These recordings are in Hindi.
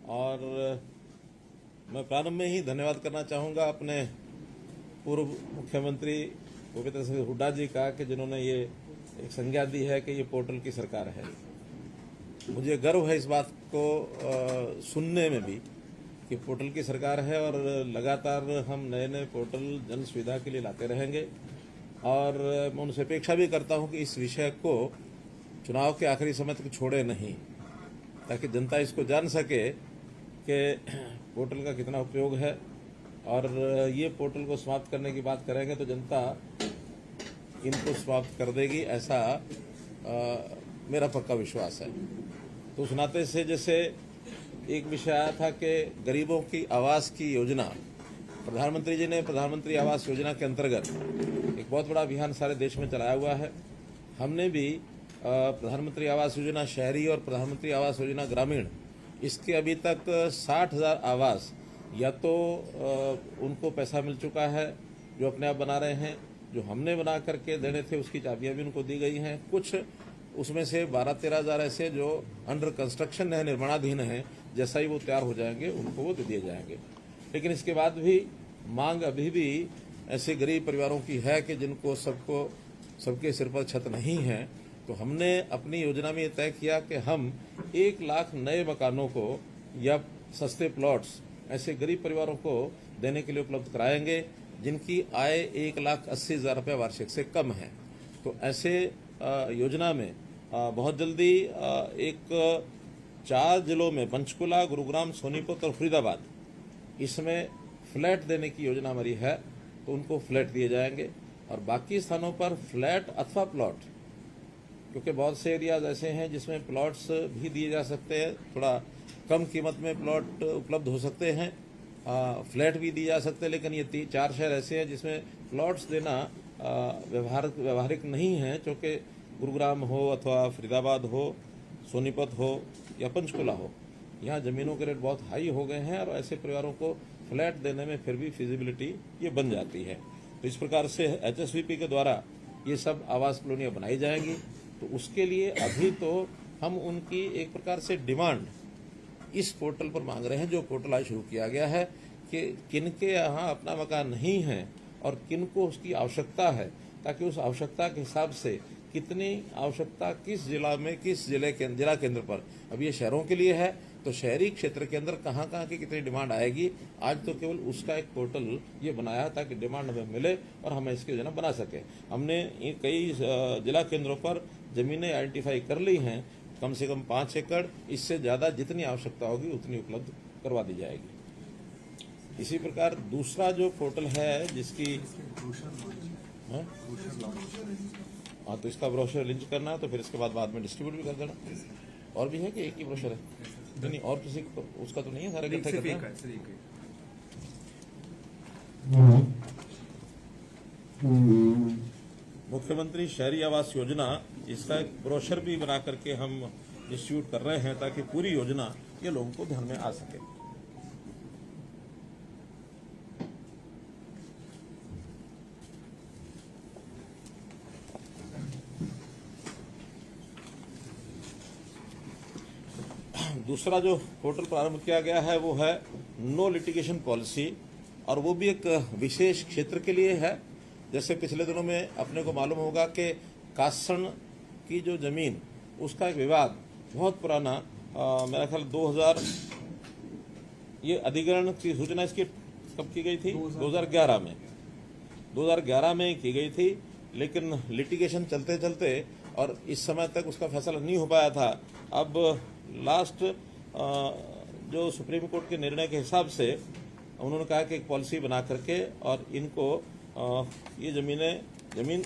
और मैं प्रारंभ में ही धन्यवाद करना चाहूंगा अपने पूर्व मुख्यमंत्री भूपेंद्र सिंह हुड्डा जी का कि जिन्होंने ये एक संज्ञा दी है कि ये पोर्टल की सरकार है। मुझे गर्व है इस बात को सुनने में भी कि पोर्टल की सरकार है और लगातार हम नए नए पोर्टल जन सुविधा के लिए लाते रहेंगे। और मैं उनसे अपेक्षा भी करता हूं कि इस विषय को चुनाव के आखिरी समय तक छोड़े नहीं, ताकि जनता इसको जान सके कि पोर्टल का कितना उपयोग है। और ये पोर्टल को समाप्त करने की बात करेंगे तो जनता इनको समाप्त कर देगी, ऐसा मेरा पक्का विश्वास है। तो उस नाते से जैसे एक विषय आया था कि गरीबों की आवास की योजना, प्रधानमंत्री जी ने प्रधानमंत्री आवास योजना के अंतर्गत एक बहुत बड़ा अभियान सारे देश में चलाया हुआ है। हमने भी प्रधानमंत्री आवास योजना शहरी और प्रधानमंत्री आवास योजना ग्रामीण, इसके अभी तक 60,000 आवास या तो उनको पैसा मिल चुका है जो अपने आप बना रहे हैं, जो हमने बना करके देने थे उसकी चाबियां भी उनको दी गई हैं। कुछ उसमें से 12-13 हज़ार ऐसे जो अंडर कंस्ट्रक्शन है, निर्माणाधीन हैं, जैसा ही वो तैयार हो जाएंगे उनको वो दे दिए जाएंगे। लेकिन इसके बाद भी मांग अभी भी ऐसे गरीब परिवारों की है कि जिनको सबके सिर पर छत नहीं है। तो हमने अपनी योजना में ये तय किया कि हम 1 लाख नए मकानों को या सस्ते प्लॉट्स ऐसे गरीब परिवारों को देने के लिए उपलब्ध कराएंगे जिनकी आय 1,80,000 रुपये वार्षिक से कम है। तो ऐसे योजना में बहुत जल्दी एक 4 जिलों में पंचकुला, गुरुग्राम, सोनीपत और फरीदाबाद, इसमें फ्लैट देने की योजना हमारी है। तो उनको फ्लैट दिए जाएंगे और बाकी स्थानों पर फ्लैट अथवा प्लॉट, क्योंकि बहुत से एरियाज ऐसे हैं जिसमें प्लॉट्स भी दिए जा सकते हैं, थोड़ा कम कीमत में प्लॉट उपलब्ध हो सकते हैं, फ्लैट भी दिए जा सकते हैं। लेकिन ये 4 शहर ऐसे हैं जिसमें प्लॉट्स देना व्यवहारिक नहीं है, क्योंकि गुरुग्राम हो अथवा फरीदाबाद हो, सोनीपत हो या पंचकुला हो, यहाँ जमीनों के रेट बहुत हाई हो गए हैं और ऐसे परिवारों को फ्लैट देने में फिर भी फिजिबिलिटी ये बन जाती है। तो इस प्रकार से HSVP के द्वारा ये सब आवास कॉलोनियाँ बनाई जाएंगी। तो उसके लिए अभी तो हम उनकी एक प्रकार से डिमांड इस पोर्टल पर मांग रहे हैं, जो पोर्टल आज शुरू किया गया है, कि किनके यहाँ अपना मकान नहीं है और किनको उसकी आवश्यकता है, ताकि उस आवश्यकता के हिसाब से कितनी आवश्यकता किस जिला में, किस जिला केंद्र पर, अब ये शहरों के लिए है तो शहरी क्षेत्र के अंदर कहाँ कहाँ की कितनी डिमांड आएगी, आज तो केवल उसका एक पोर्टल ये बनाया ताकि डिमांड हमें मिले और हम इसकी योजना बना सके। हमने कई जिला केंद्रों पर जमीनें आइडेंटिफाई कर ली हैं, कम से कम 5 एकड़, इससे ज्यादा जितनी आवश्यकता होगी उतनी उपलब्ध करवा दी जाएगी। इसी प्रकार दूसरा जो पोर्टल है जिसकी हाँ, तो इसका ब्रोशर लिंच करना है, तो फिर इसके बाद में डिस्ट्रीब्यूट भी कर देना। और भी है कि एक ही ब्रोशर है? नहीं, और किसी को उसका तो नहीं है, सारे इकट्ठे करना है। मुख्यमंत्री शहरी आवास योजना, इसका एक ब्रोशर भी बना करके हम डिस्ट्रीब्यूट कर रहे हैं ताकि पूरी योजना ये लोगों को ध्यान में आ सके। दूसरा जो पोर्टल प्रारंभ किया गया है वो है नो लिटिगेशन पॉलिसी, और वो भी एक विशेष क्षेत्र के लिए है। जैसे पिछले दिनों में अपने को मालूम होगा कि कासण की जो जमीन, उसका एक विवाद बहुत पुराना, मेरा ख्याल 2000, ये अधिग्रहण की सूचना इसकी कब की गई थी? 2011 में की गई थी। लेकिन लिटिगेशन चलते चलते और इस समय तक उसका फैसला नहीं हो पाया था। अब लास्ट जो सुप्रीम कोर्ट के निर्णय के हिसाब से उन्होंने कहा कि एक पॉलिसी बना करके और इनको ये जमीन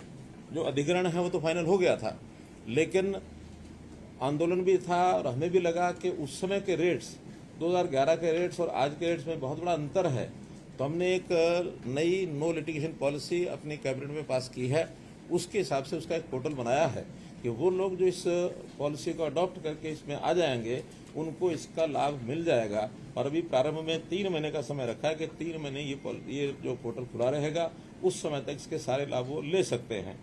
जो अधिग्रहण है वो तो फाइनल हो गया था, लेकिन आंदोलन भी था और हमें भी लगा कि उस समय के रेट्स, 2011 के रेट्स और आज के रेट्स में बहुत बड़ा अंतर है। तो हमने एक नई नो लिटिगेशन पॉलिसी अपनी कैबिनेट में पास की है। उसके हिसाब से उसका एक पोर्टल बनाया है कि वो लोग जो इस पॉलिसी को अडॉप्ट करके इसमें आ जाएंगे उनको इसका लाभ मिल जाएगा। और अभी प्रारंभ में 3 महीने का समय रखा है कि 3 महीने ये जो पोर्टल खुला रहेगा, उस समय तक इसके सारे लाभ वो ले सकते हैं।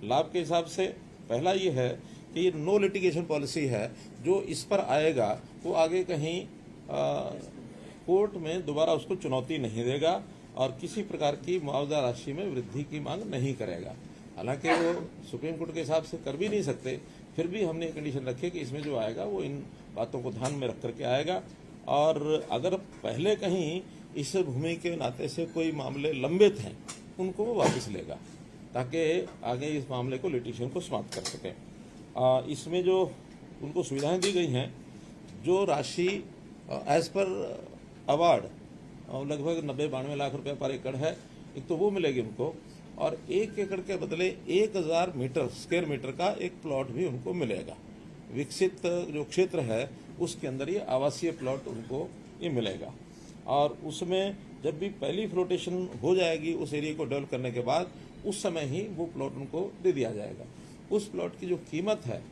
लाभ के हिसाब से पहला ये है कि ये नो लिटिगेशन पॉलिसी है, जो इस पर आएगा वो आगे कहीं कोर्ट में दोबारा उसको चुनौती नहीं देगा और किसी प्रकार की मुआवजा राशि में वृद्धि की मांग नहीं करेगा। हालांकि वो सुप्रीम कोर्ट के हिसाब से कर भी नहीं सकते, फिर भी हमने कंडीशन रखी कि इसमें जो आएगा वो इन बातों को ध्यान में रख करके आएगा। और अगर पहले कहीं इस भूमि के नाते से कोई मामले लंबित हैं उनको वो वापस लेगा ताकि आगे इस मामले को लिटिगेशन को समाप्त कर सके। इसमें जो उनको सुविधाएं दी गई हैं, जो राशि एज पर अवार्ड लगभग 90-92 लाख रुपए पर एकड़ है, एक तो वो मिलेगी उनको, और 1 एकड़ के बदले 1000 स्क्वायर मीटर का एक प्लॉट भी उनको मिलेगा। विकसित जो क्षेत्र है उसके अंदर ये आवासीय प्लॉट उनको ये मिलेगा। और उसमें जब भी पहली फ्लोटेशन हो जाएगी उस एरिया को डेवलप करने के बाद, उस समय ही वो प्लॉट उनको दे दिया जाएगा। उस प्लॉट की जो कीमत है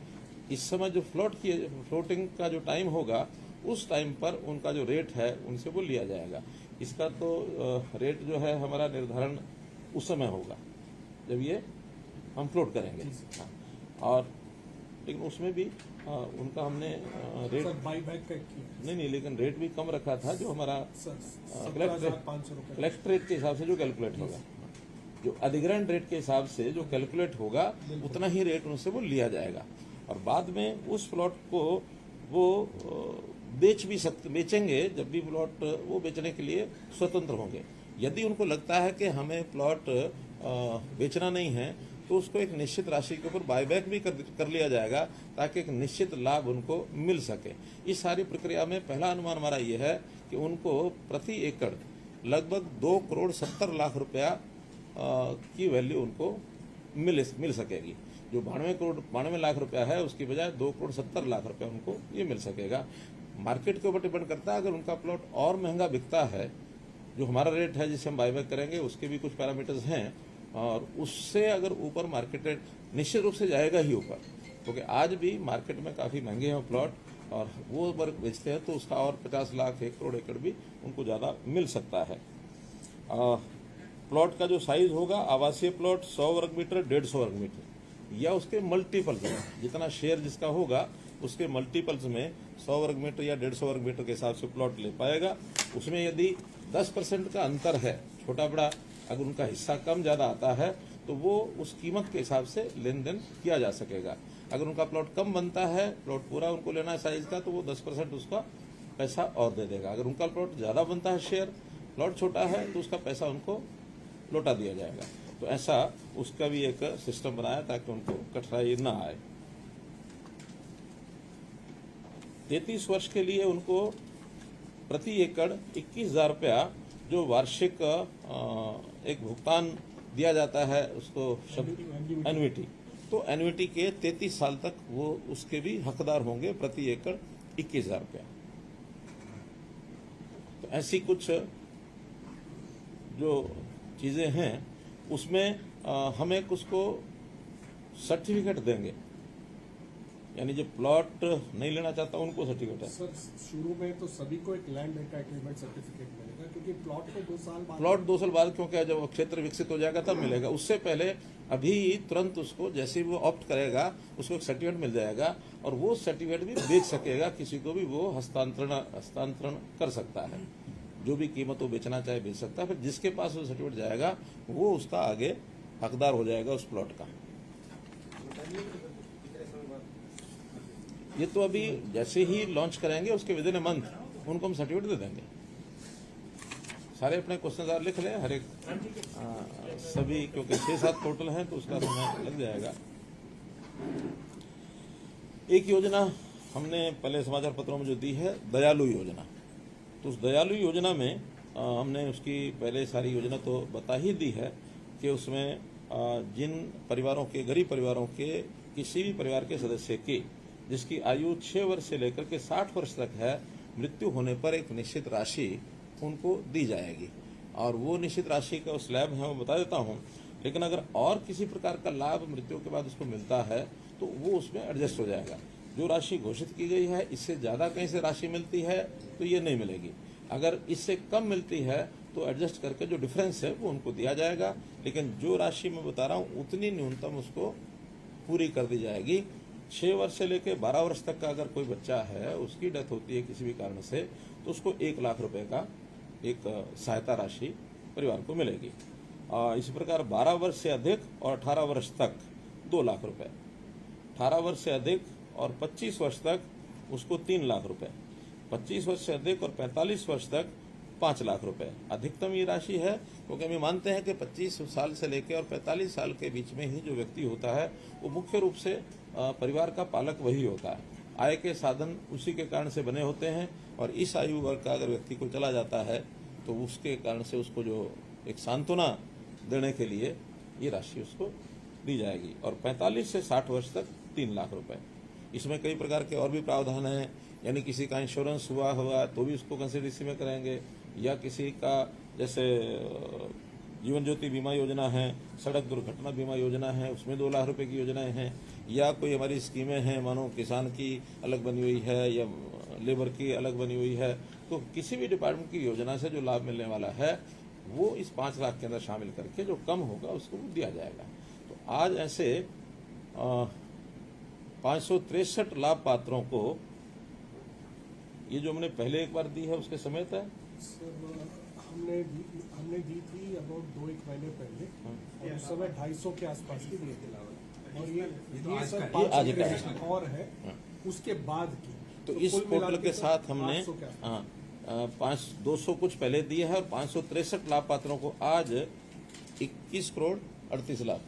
इस समय, जो फ्लोटिंग का जो टाइम होगा उस टाइम पर उनका जो रेट है उनसे वो लिया जाएगा। इसका तो रेट जो है हमारा निर्धारण उस समय होगा जब ये हम फ्लोट करेंगे। हाँ। और लेकिन उसमें भी उनका हमने रेट बाईबैक का नहीं, लेकिन रेट भी कम रखा था जो हमारा कलेक्ट्रेट के हिसाब से जो कैलकुलेट होगा, जो अधिग्रहण रेट के हिसाब से जो कैलकुलेट होगा उतना ही रेट उनसे वो लिया जाएगा। और बाद में उस प्लॉट को वो बेचेंगे जब भी प्लॉट वो बेचने के लिए स्वतंत्र होंगे। यदि उनको लगता है कि हमें प्लॉट बेचना नहीं है तो उसको एक निश्चित राशि के ऊपर बायबैक भी कर लिया जाएगा ताकि एक निश्चित लाभ उनको मिल सके। इस सारी प्रक्रिया में पहला अनुमान हमारा ये है कि उनको प्रति एकड़ लगभग 2,70,00,000 रुपया की वैल्यू उनको मिल सकेगी। जो 92 लाख रुपया है उसकी बजाय 2,70,00,000 रुपया उनको ये मिल सकेगा। मार्केट के ऊपर डिपेंड करता है। अगर उनका प्लॉट और महंगा बिकता है, जो हमारा रेट है जिसे हम बायबैक करेंगे उसके भी कुछ पैरामीटर्स हैं, और उससे अगर ऊपर मार्केट रेट निश्चित रूप से जाएगा ही ऊपर, क्योंकि आज भी मार्केट में काफ़ी महंगे हैं प्लॉट, और वो अगर बेचते हैं तो उसका और 50 लाख 1 करोड़ एकड़ भी उनको ज़्यादा मिल सकता है। प्लॉट का जो साइज होगा, आवासीय प्लॉट 100 वर्ग मीटर, 150 वर्ग मीटर या उसके मल्टीपल्स में, जितना शेयर जिसका होगा उसके मल्टीपल्स में 100 वर्ग मीटर या 150 वर्ग मीटर के हिसाब से प्लॉट ले पाएगा। उसमें यदि 10% का अंतर है, छोटा बड़ा अगर उनका हिस्सा कम ज़्यादा आता है तो वो उस कीमत के हिसाब से लेन देन किया जा सकेगा। अगर उनका प्लॉट कम बनता है, प्लॉट पूरा उनको लेना है साइज का, तो वो 10% उसका पैसा और दे देगा। अगर उनका प्लॉट ज़्यादा बनता है, शेयर प्लॉट छोटा है, तो उसका पैसा उनको लौटा दिया जाएगा। तो ऐसा उसका भी एक सिस्टम बनाया ताकि उनको कठिनाई ना आए। 33 वर्ष के लिए उनको प्रति एकड़ 21,000 रुपया जो वार्षिक एक भुगतान दिया जाता है, उसको एन्युटी, तो एन्युटी के 33 साल तक वो उसके भी हकदार होंगे, प्रति एकड़ 21,000 रुपया। तो ऐसी कुछ जो चीजें हैं उसमें हमें कुछ को सर्टिफिकेट देंगे, यानी जो प्लॉट नहीं लेना चाहता उनको सर्टिफिकेट है। सर, शुरू में तो सभी को एक लैंड डेटा एग्रीमेंट सर्टिफिकेट मिलेगा, क्योंकि प्लॉट को 2 साल बाद क्योंकि जब क्षेत्र विकसित हो जाएगा तब मिलेगा। उससे पहले अभी तुरंत उसको जैसे ही वो ऑप्ट करेगा उसको एक सर्टिफिकेट मिल जाएगा, और वो सर्टिफिकेट भी बेच सकेगा, किसी को भी वो हस्तांतरण कर सकता है। जो भी कीमत वो बेचना चाहे बेच सकता है। फिर जिसके पास वो सर्टिफिकेट जाएगा वो उसका आगे हकदार हो जाएगा उस प्लॉट का। ये तो अभी जैसे ही लॉन्च करेंगे उसके विदिन ए मंथ उनको हम सर्टिफिकेट दे देंगे। सारे अपने क्वेश्चन लिख लें, हर एक सभी, क्योंकि 6-7 टोटल हैं तो उसका समय लग जाएगा। एक योजना हमने पहले समाचार पत्रों में जो दी है, दयालु योजना, तो उस दयालु योजना में हमने उसकी पहले सारी योजना तो बता ही दी है कि उसमें जिन परिवारों के, गरीब परिवारों के किसी भी परिवार के सदस्य की जिसकी आयु 6 वर्ष से लेकर के 60 वर्ष तक है, मृत्यु होने पर एक निश्चित राशि उनको दी जाएगी। और वो निश्चित राशि का स्लैब है, वो बता देता हूँ। लेकिन अगर और किसी प्रकार का लाभ मृत्यु के बाद उसको मिलता है तो वो उसमें एडजस्ट हो जाएगा। जो राशि घोषित की गई है, इससे ज़्यादा कहीं से राशि मिलती है तो ये नहीं मिलेगी। अगर इससे कम मिलती है तो एडजस्ट करके जो डिफरेंस है वो उनको दिया जाएगा। लेकिन जो राशि मैं बता रहा हूँ उतनी न्यूनतम उसको पूरी कर दी जाएगी। 6 वर्ष से लेकर 12 वर्ष तक का अगर कोई बच्चा है, उसकी डेथ होती है किसी भी कारण से, तो उसको 1 लाख रुपए का एक सहायता राशि परिवार को मिलेगी। इसी प्रकार 12 वर्ष से अधिक और 18 वर्ष तक 2 लाख रुपए, 18 वर्ष से अधिक और 25 वर्ष तक उसको 3 लाख रुपए, 25 वर्ष से अधिक और 45 वर्ष तक 5 लाख रुपए अधिकतम ये राशि है। क्योंकि हम मानते हैं कि 25 साल से लेकर और 45 साल के बीच में ही जो व्यक्ति होता है वो मुख्य रूप से परिवार का पालक वही होता है। आय के साधन उसी के कारण से बने होते हैं, और इस आयु वर्ग का अगर व्यक्ति को चला जाता है तो उसके कारण से उसको जो एक सांत्वना देने के लिए ये राशि उसको दी जाएगी। और 45 से 60 वर्ष तक 3 लाख रुपए। इसमें कई प्रकार के और भी प्रावधान हैं, यानी किसी का इंश्योरेंस हुआ तो भी उसको कंसिडरेशन में करेंगे, या किसी का जैसे जीवन ज्योति बीमा योजना है, सड़क दुर्घटना बीमा योजना है, उसमें 2 लाख रुपए की योजनाएं हैं, या कोई हमारी स्कीमें हैं, मानो किसान की अलग बनी हुई है या लेबर की अलग बनी हुई है, तो किसी भी डिपार्टमेंट की योजना से जो लाभ मिलने वाला है वो इस 5 लाख के अंदर शामिल करके जो कम होगा उसको दिया जाएगा। तो आज ऐसे 563 लाभ पात्रों को ये जो हमने पहले एक बार दी है उसके समेत है। सर हमने दी थी अबाउट 2-1 महीने पहले, और उस समय 250 के आसपास की दिए थे, और ये सर 500 और है उसके बाद की। तो इस पोर्टल के साथ हमने 200 कुछ पहले दिए है, और 563 लाभ पात्रों को आज 21 करोड़ 38 लाख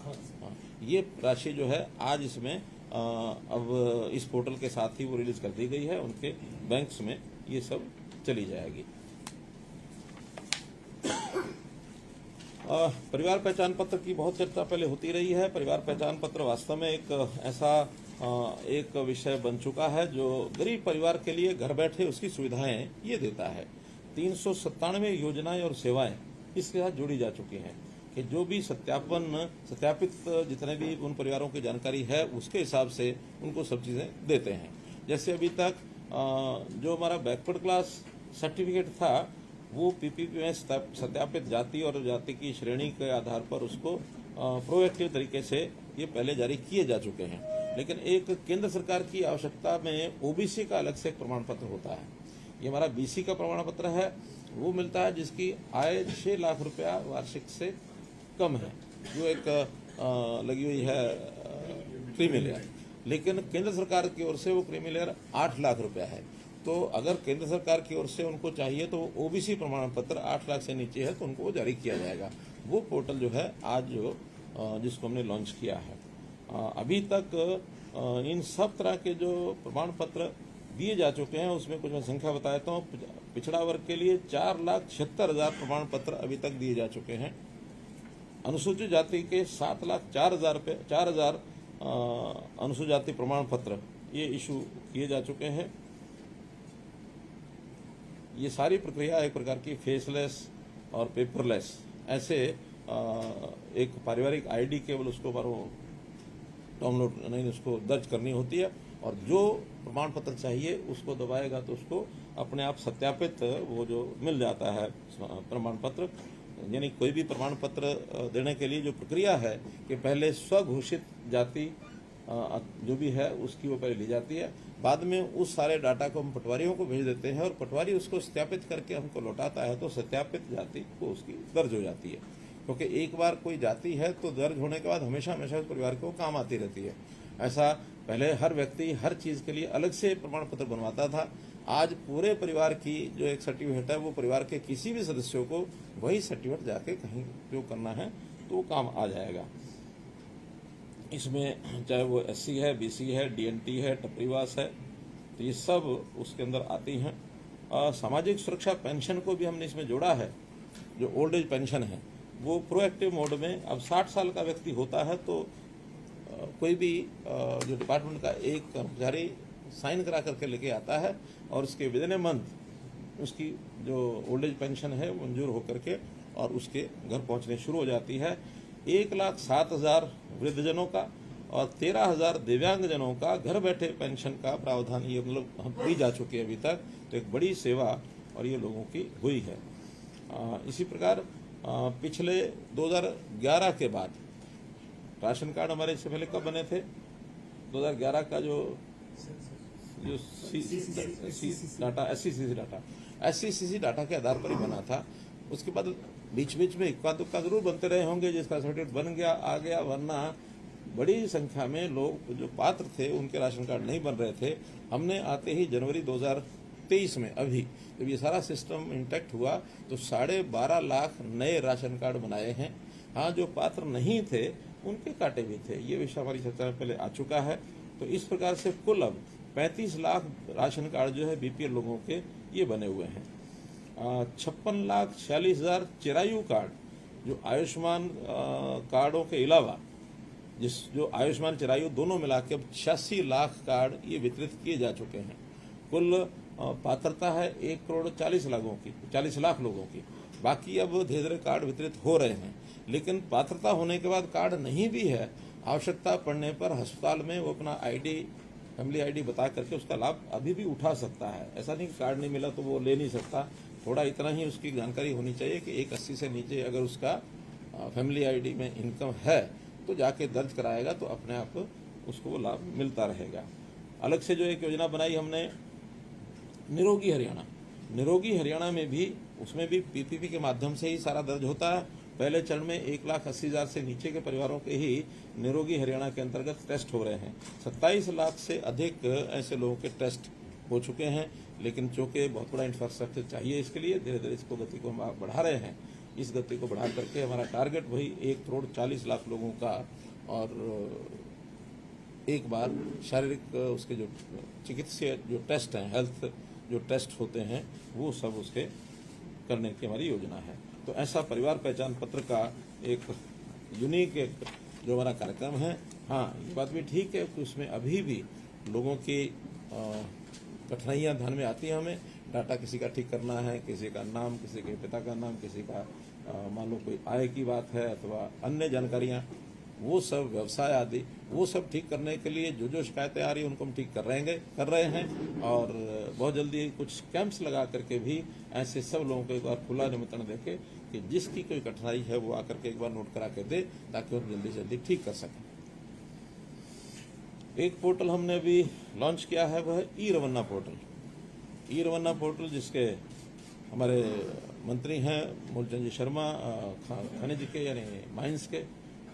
ये राशि जो है आज इसमें अब इस पोर्टल के साथ ही वो रिलीज कर दी गई है, उनके बैंक्स में ये सब चली जाएगी। परिवार पहचान पत्र की बहुत चर्चा पहले होती रही है। परिवार पहचान पत्र वास्तव में एक ऐसा एक विषय बन चुका है जो गरीब परिवार के लिए घर बैठे उसकी सुविधाएं ये देता है। 397 योजनाएं और सेवाएं इसके साथ जुड़ी जा चुकी हैं कि जो भी सत्यापित जितने भी उन परिवारों की जानकारी है उसके हिसाब से उनको सब चीजें देते हैं। जैसे अभी तक जो हमारा बैकवर्ड क्लास सर्टिफिकेट था वो पीपीपी में सत्यापित जाति और जाति की श्रेणी के आधार पर उसको प्रोएक्टिव तरीके से ये पहले जारी किए जा चुके हैं। लेकिन एक केंद्र सरकार की आवश्यकता में ओबीसी का अलग से एक प्रमाण पत्र होता है। ये हमारा बीसी का प्रमाण पत्र है, वो मिलता है जिसकी आय 6 लाख रुपया वार्षिक से कम है, जो एक लगी हुई है क्रीमी लेयर। लेकिन केंद्र सरकार की ओर से वो क्रीमी लेयर 8 लाख रुपया है। तो अगर केंद्र सरकार की ओर से उनको चाहिए तो ओबीसी प्रमाण पत्र 8 लाख से नीचे है तो उनको वो जारी किया जाएगा। वो पोर्टल जो है आज जिसको हमने लॉन्च किया है, अभी तक इन सब तरह के जो प्रमाण पत्र दिए जा चुके हैं उसमें कुछ मैं संख्या बता देता हूँ। पिछड़ा वर्ग के लिए 4,76,000 प्रमाण पत्र अभी तक दिए जा चुके हैं। अनुसूचित जाति के 7,04,000 अनुसूचित जाति प्रमाण पत्र ये इशू किए जा चुके हैं। ये सारी प्रक्रिया एक प्रकार की फेसलेस और पेपरलेस, ऐसे एक पारिवारिक आईडी केवल उसको डाउनलोड नहीं उसको दर्ज करनी होती है, और जो प्रमाण पत्र चाहिए उसको दबाएगा तो उसको अपने आप सत्यापित वो जो मिल जाता है प्रमाण पत्र। यानी कोई भी प्रमाण पत्र देने के लिए जो प्रक्रिया है कि पहले स्वघोषित जाति जो भी है उसकी वो पहले ली जाती है, बाद में उस सारे डाटा को हम पटवारियों को भेज देते हैं और पटवारी उसको सत्यापित करके हमको लौटाता है, तो सत्यापित जाति को उसकी दर्ज हो जाती है। क्योंकि एक बार कोई जाति है तो दर्ज होने के बाद हमेशा हमेशा उस परिवार को काम आती रहती है। ऐसा पहले हर व्यक्ति हर चीज के लिए अलग से प्रमाण पत्र बनवाता था, आज पूरे परिवार की जो एक सर्टिफिकेट है वो परिवार के किसी भी सदस्यों को वही सर्टिफिकेट जाके कहीं जो करना है तो वो काम आ जाएगा। इसमें चाहे वो एससी है, बीसी है, डीएनटी है, टपरीवास है, तो ये सब उसके अंदर आती हैं। सामाजिक सुरक्षा पेंशन को भी हमने इसमें जोड़ा है। जो ओल्ड एज पेंशन है वो प्रोएक्टिव मोड में अब 60 साल का व्यक्ति होता है तो कोई भी जो डिपार्टमेंट का एक कर्मचारी साइन करा करके लेके आता है और उसके विदिन ए मंथ उसकी जो ओल्ड एज पेंशन है मंजूर होकर के और उसके घर पहुंचने शुरू हो जाती है। 1,07,000 वृद्धजनों का और 13,000 दिव्यांगजनों का घर बैठे पेंशन का प्रावधान ये मतलब हम दी जा चुकी है अभी तक, तो एक बड़ी सेवा और ये लोगों की हुई है। इसी प्रकार पिछले 2011 के बाद राशन कार्ड हमारे इससे पहले कब बने थे? 2011 का जो SCCC डाटा के आधार पर ही बना था। उसके बाद बीच बीच में इक्का दुक्का जरूर बनते रहे होंगे, जिसका सर्टिफिकेट बन गया आ गया, वरना बड़ी संख्या में लोग जो पात्र थे उनके राशन कार्ड नहीं बन रहे थे। हमने आते ही जनवरी 2023 में अभी जब ये सारा सिस्टम इंटैक्ट हुआ तो 12.5 लाख नए राशन कार्ड बनाए हैं। हाँ, जो पात्र नहीं थे उनके काटे भी थे, ये विषय हमारी चर्चा में पहले आ चुका है। तो इस प्रकार से कुल अब 35 लाख राशन कार्ड जो है बीपीएल लोगों के ये बने हुए हैं। 56,46,000 चिरायु कार्ड जो आयुष्मान कार्डों के अलावा जो आयुष्मान चिरायु दोनों मिला के अब 86 लाख कार्ड ये वितरित किए जा चुके हैं। कुल पात्रता है 1,40 लाख लोगों की। बाकी अब धीरे धीरे कार्ड वितरित हो रहे हैं, लेकिन पात्रता होने के बाद कार्ड नहीं भी है, आवश्यकता पड़ने पर अस्पताल में वो अपना आईडी, फैमिली आईडी बता करके उसका लाभ अभी भी उठा सकता है। ऐसा नहीं कि कार्ड नहीं मिला तो वो ले नहीं सकता। थोड़ा इतना ही उसकी जानकारी होनी चाहिए कि 180 से नीचे अगर उसका फैमिली आईडी में इनकम है तो जाके दर्ज कराएगा तो अपने आप उसको वो लाभ मिलता रहेगा। अलग से जो एक योजना बनाई हमने निरोगी हरियाणा में भी, उसमें भी पीपीपी के माध्यम से ही सारा दर्ज होता है। पहले चरण में 1,80,000 से नीचे के परिवारों के ही निरोगी हरियाणा के अंतर्गत टेस्ट हो रहे हैं। 27 लाख से अधिक ऐसे लोगों के टेस्ट हो चुके हैं, लेकिन चूंकि बहुत बड़ा इंफ्रास्ट्रक्चर चाहिए इसके लिए धीरे धीरे इसको गति को हम बढ़ा रहे हैं। इस गति को बढ़ा करके हमारा टारगेट वही 1,40,00,000 लोगों का, और एक बार शारीरिक उसके जो चिकित्सीय जो टेस्ट हैं, हेल्थ जो टेस्ट होते हैं, वो सब उसके करने की हमारी योजना है। तो ऐसा परिवार पहचान पत्र का एक यूनिक एक जो हमारा कार्यक्रम है। हाँ, ये बात भी ठीक है कि उसमें अभी भी लोगों की कठिनाइयाँ ध्यान में आती हैं। हमें डाटा किसी का ठीक करना है, किसी का नाम, किसी के पिता का नाम, किसी का मान लो कोई आय की बात है अथवा अन्य जानकारियाँ, वो सब व्यवसाय आदि, वो सब ठीक करने के लिए जो शिकायतें आ रही हैं उनको हम ठीक कर रहे हैं। और बहुत जल्दी कुछ कैंप्स लगा करके भी ऐसे सब लोगों को एक बार खुला निमंत्रण देके कि जिसकी कोई कठिनाई है वो आकर के एक बार नोट करा के दे, ताकि वो जल्दी से जल्दी ठीक कर सकें। एक पोर्टल हमने अभी लॉन्च किया है, वह ई रवन्ना पोर्टल, जिसके हमारे मंत्री हैं मूलचंद जी शर्मा, खनिज के यानी माइंस के।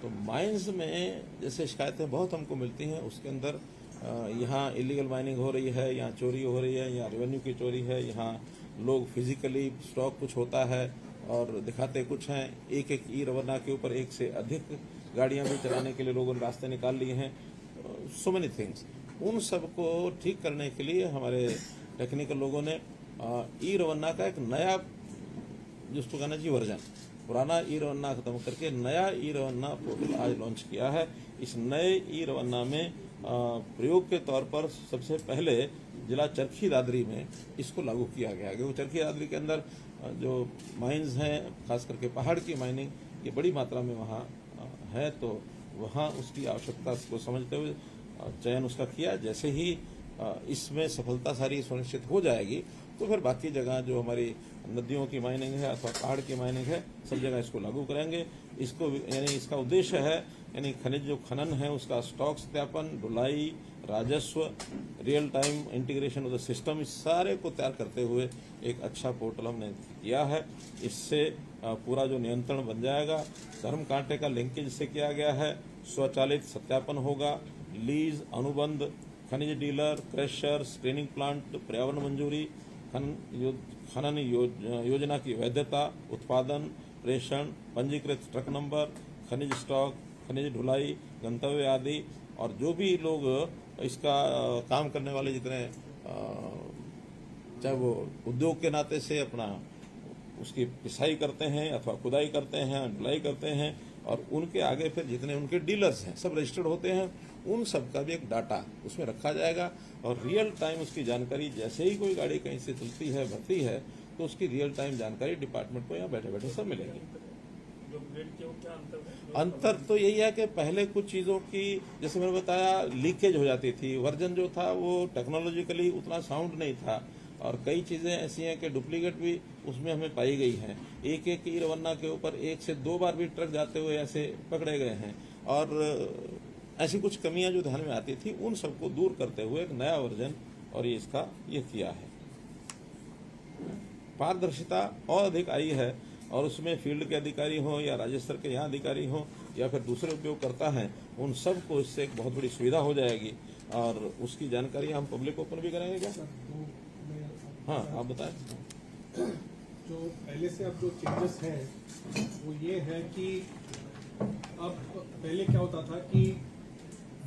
तो माइंस में जैसे शिकायतें बहुत हमको मिलती हैं, उसके अंदर यहाँ इलीगल माइनिंग हो रही है, यहाँ चोरी हो रही है, यहाँ रेवेन्यू की चोरी है, यहाँ लोग फिजिकली स्टॉक कुछ होता है और दिखाते कुछ हैं। एक ई रवन्ना के ऊपर एक से अधिक गाड़ियां भी चलाने के लिए लोगों ने रास्ते निकाल लिए हैं। सो मेनी थिंग्स, उन सब को ठीक करने के लिए हमारे टेक्निकल लोगों ने ई रवन्ना का एक नया, जिसको कहना चाहिए वर्जन, पुराना ई रवन्ना खत्म करके नया ई रवन्ना पोर्टल आज लॉन्च किया है। इस नए ई रवन्ना में प्रयोग के तौर पर सबसे पहले जिला चरखी दादरी में इसको लागू किया गया, क्योंकि चरखी दादरी के अंदर जो माइंस हैं, खास करके पहाड़ की माइनिंग ये बड़ी मात्रा में वहाँ है, तो वहाँ उसकी आवश्यकता को समझते हुए चयन उसका किया। जैसे ही इसमें सफलता सारी सुनिश्चित हो जाएगी तो फिर बाकी जगह जो हमारी नदियों की माइनिंग है अथवा पहाड़ की माइनिंग है, सब जगह इसको लागू करेंगे। इसको यानी इसका उद्देश्य है यानी खनिज जो खनन है उसका स्टॉक सत्यापन, ढुलाई, राजस्व, real time integration of the system, इस सारे को तैयार करते हुए एक अच्छा पोर्टल हमने किया है। इससे पूरा जो नियंत्रण बन जाएगा, धर्म कांटे का लिंकेज इससे किया गया है, स्वचालित सत्यापन होगा, लीज, अनुबंध, खनिज डीलर, क्रशर, स्क्रीनिंग प्लांट, पर्यावरण मंजूरी, खनन योजना की वैधता, उत्पादन, प्रेषण, पंजीकृत ट्रक नंबर, खनिज स्टॉक, खनिज ढुलाई, गंतव्य आदि, और जो भी लोग इसका काम करने वाले जितने चाहे वो उद्योग के नाते से अपना उसकी पिसाई करते हैं अथवा खुदाई करते हैं, ढुलाई करते हैं, और उनके आगे फिर जितने उनके डीलर्स हैं सब रजिस्टर्ड होते हैं, उन सब का भी एक डाटा उसमें रखा जाएगा। और रियल टाइम उसकी जानकारी, जैसे ही कोई गाड़ी कहीं से चलती है, भरती है, तो उसकी रियल टाइम जानकारी डिपार्टमेंट को यहाँ बैठे बैठे सब मिलेगी। अंतर तो यही है कि पहले कुछ चीजों की, जैसे मैंने बताया, लीकेज हो जाती थी, वर्जन जो था वो टेक्नोलॉजिकली उतना साउंड नहीं था, और कई चीजें ऐसी हैं कि डुप्लीकेट भी उसमें हमें पाई गई हैं। एक ई रवन्ना के ऊपर 1 से 2 बार भी ट्रक जाते हुए ऐसे पकड़े गए हैं। और ऐसी कुछ कमियां जो ध्यान में आती थी उन सबको दूर करते हुए एक नया वर्जन और ये इसका ये किया है। पारदर्शिता और अधिक आई है और उसमें फील्ड के अधिकारी हों या राज्य स्तर के यहाँ अधिकारी हों या फिर दूसरे उपयोगकर्ता हैं, उन सबको इससे एक बहुत बड़ी सुविधा हो जाएगी और उसकी जानकारी हम पब्लिक ओपन भी करेंगे क्या? हाँ, आप बताएं। जो पहले से अब जो चेंजेस हैं वो ये है कि अब पहले क्या होता था कि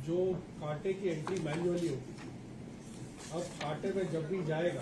जो कांटे की एंट्री मैन्युअली होती थी, अब कांटे में जब भी जाएगा